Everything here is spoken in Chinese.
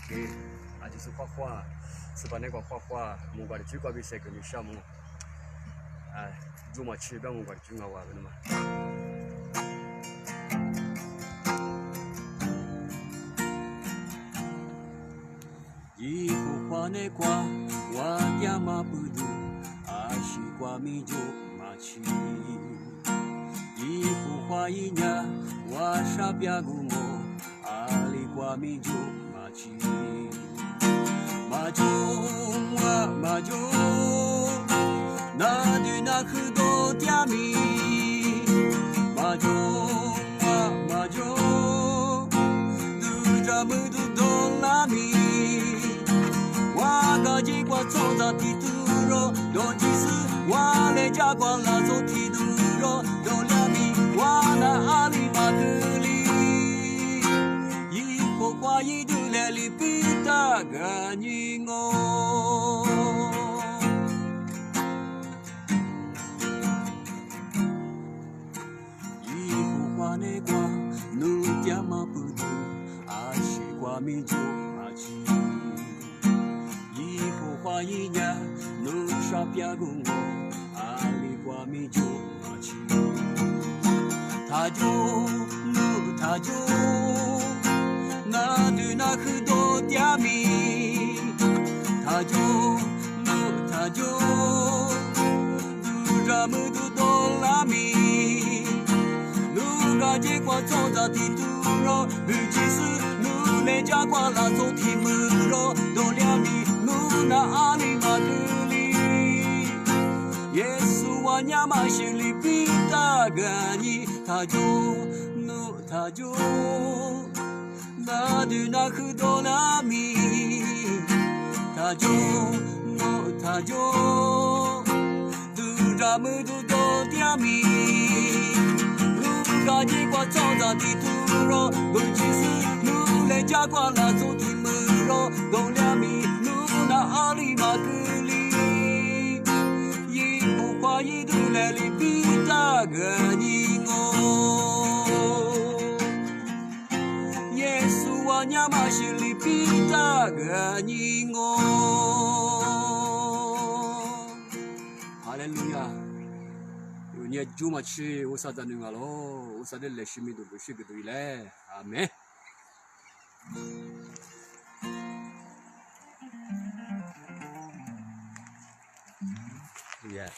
给，啊就是画画，是把那个画画，木瓜的最高比赛跟你项目，啊，如么去边木瓜的最高玩的嘛。一幅画那挂，我爹妈不读，阿西瓜米就马去。一幅画一年，我傻别古么，阿里瓜米就马去。马中啊马中，那对那可多爹米。马中啊马中，都这么多多拉米。我个结果走到地图罗，多几次我来家光拉走地图罗，多两米我那阿里马格里，一幅画一度来里比大个你我。一幅画那挂，努点嘛不多，阿西瓜米就阿去。花一年，努傻别个我，阿里瓜米就马去。他就努他就，那对那可多点米。他就努他就，努这么多拉米。努个结果走到地图罗，不只是努来家瓜拉走地木罗，多两米。那阿里马格里，耶稣啊娘嘛心里比大个你，他就努他就，那对那可多拉米，他就努他就，都这么多点米，努个结果走到地图罗，我其实努来家瓜拉走地木罗，多两米。那阿里马格里，一幅画一度来里比大个你我，耶稣啊娘嘛心里比大个你我，哈利路亚，有你就嘛去，我啥子弄个咯，我啥子来西米都不许个对嘞，阿门。Yeah.